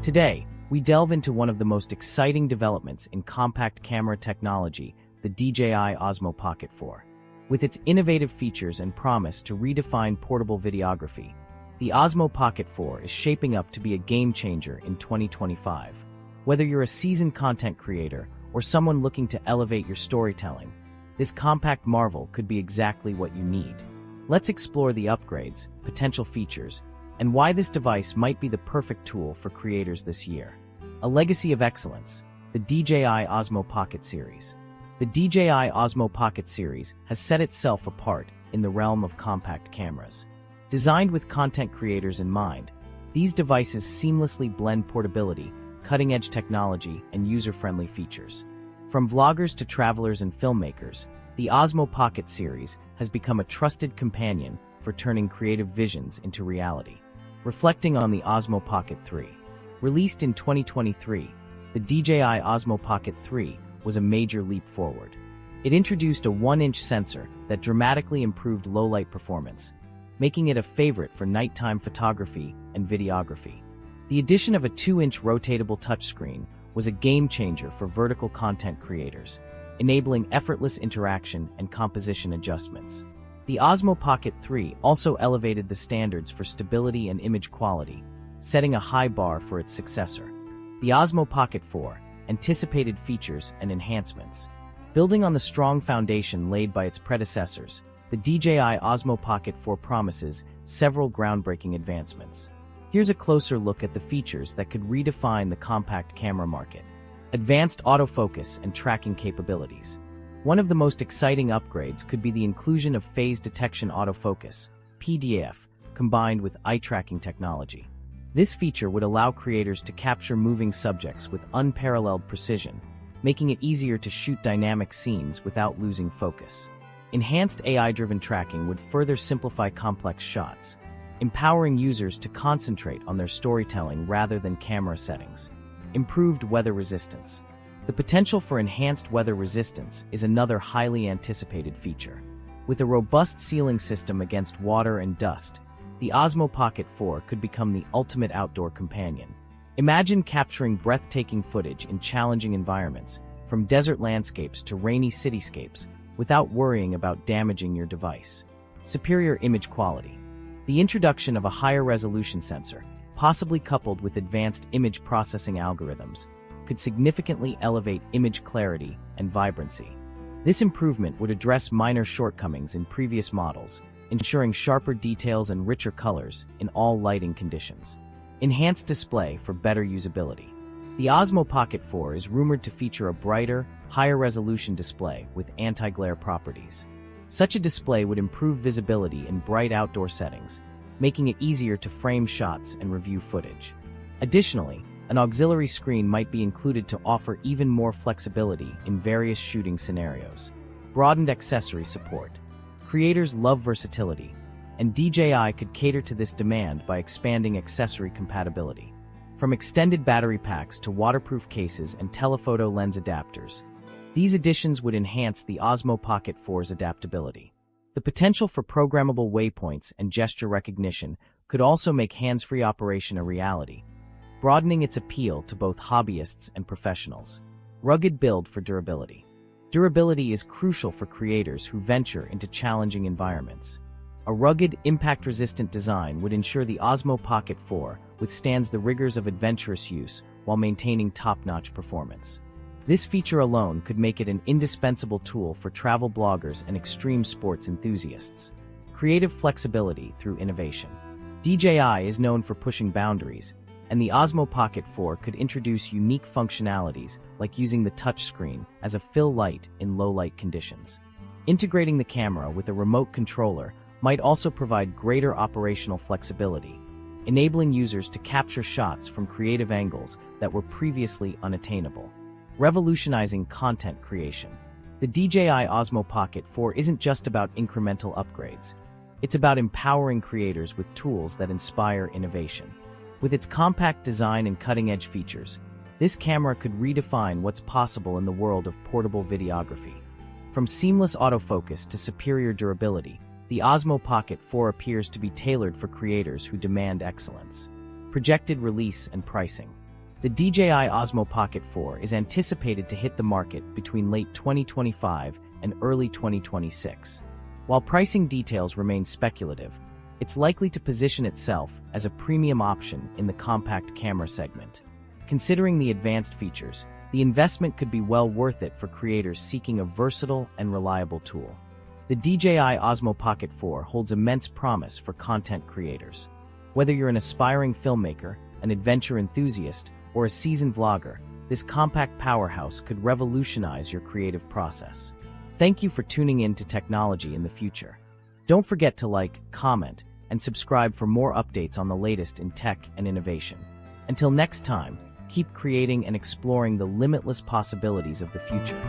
Today, we delve into one of the most exciting developments in compact camera technology, the DJI Osmo Pocket 4. With its innovative features and promise to redefine portable videography, the Osmo Pocket 4 is shaping up to be a game-changer in 2025. Whether you're a seasoned content creator or someone looking to elevate your storytelling, this compact marvel could be exactly what you need. Let's explore the upgrades, potential features, and why this device might be the perfect tool for creators this year. A legacy of excellence, the DJI Osmo Pocket series. The DJI Osmo Pocket series has set itself apart in the realm of compact cameras. Designed with content creators in mind, these devices seamlessly blend portability, cutting-edge technology, and user-friendly features. From vloggers to travelers and filmmakers, the Osmo Pocket series has become a trusted companion for turning creative visions into reality. Reflecting on the Osmo Pocket 3. Released in 2023, the DJI Osmo Pocket 3 was a major leap forward. It introduced a 1-inch sensor that dramatically improved low-light performance, making it a favorite for nighttime photography and videography. The addition of a 2-inch rotatable touchscreen was a game-changer for vertical content creators, enabling effortless interaction and composition adjustments. The Osmo Pocket 3 also elevated the standards for stability and image quality, setting a high bar for its successor, the Osmo Pocket 4, anticipated features and enhancements. Building on the strong foundation laid by its predecessors, the DJI Osmo Pocket 4 promises several groundbreaking advancements. Here's a closer look at the features that could redefine the compact camera market. Advanced autofocus and tracking capabilities. One of the most exciting upgrades could be the inclusion of phase detection autofocus, PDAF, combined with eye tracking technology. This feature would allow creators to capture moving subjects with unparalleled precision, making it easier to shoot dynamic scenes without losing focus. Enhanced AI-driven tracking would further simplify complex shots, empowering users to concentrate on their storytelling rather than camera settings. Improved weather resistance. The potential for enhanced weather resistance is another highly anticipated feature. With a robust sealing system against water and dust, the Osmo Pocket 4 could become the ultimate outdoor companion. Imagine capturing breathtaking footage in challenging environments, from desert landscapes to rainy cityscapes, without worrying about damaging your device. Superior image quality. The introduction of a higher resolution sensor, possibly coupled with advanced image processing algorithms, could significantly elevate image clarity and vibrancy. This improvement would address minor shortcomings in previous models, ensuring sharper details and richer colors in all lighting conditions. Enhanced display for better usability. The Osmo Pocket 4 is rumored to feature a brighter, higher resolution display with anti-glare properties. Such a display would improve visibility in bright outdoor settings, making it easier to frame shots and review footage. Additionally, an auxiliary screen might be included to offer even more flexibility in various shooting scenarios. Broadened accessory support. Creators love versatility, and DJI could cater to this demand by expanding accessory compatibility. From extended battery packs to waterproof cases and telephoto lens adapters, these additions would enhance the Osmo Pocket 4's adaptability. The potential for programmable waypoints and gesture recognition could also make hands-free operation a reality, broadening its appeal to both hobbyists and professionals. Rugged build for durability. Durability is crucial for creators who venture into challenging environments. A rugged, impact-resistant design would ensure the Osmo Pocket 4 withstands the rigors of adventurous use while maintaining top-notch performance. This feature alone could make it an indispensable tool for travel bloggers and extreme sports enthusiasts. Creative flexibility through innovation. DJI is known for pushing boundaries, and the Osmo Pocket 4 could introduce unique functionalities like using the touchscreen as a fill light in low-light conditions. Integrating the camera with a remote controller might also provide greater operational flexibility, enabling users to capture shots from creative angles that were previously unattainable. Revolutionizing content creation. The DJI Osmo Pocket 4 isn't just about incremental upgrades. It's about empowering creators with tools that inspire innovation. With its compact design and cutting-edge features, this camera could redefine what's possible in the world of portable videography. From seamless autofocus to superior durability, the Osmo Pocket 4 appears to be tailored for creators who demand excellence. Projected release and pricing. The DJI Osmo Pocket 4 is anticipated to hit the market between late 2025 and early 2026. While pricing details remain speculative, it's likely to position itself as a premium option in the compact camera segment. Considering the advanced features, the investment could be well worth it for creators seeking a versatile and reliable tool. The DJI Osmo Pocket 4 holds immense promise for content creators. Whether you're an aspiring filmmaker, an adventure enthusiast, or a seasoned vlogger, this compact powerhouse could revolutionize your creative process. Thank you for tuning in to Technology in the Future. Don't forget to like, comment, and subscribe for more updates on the latest in tech and innovation. Until next time, keep creating and exploring the limitless possibilities of the future.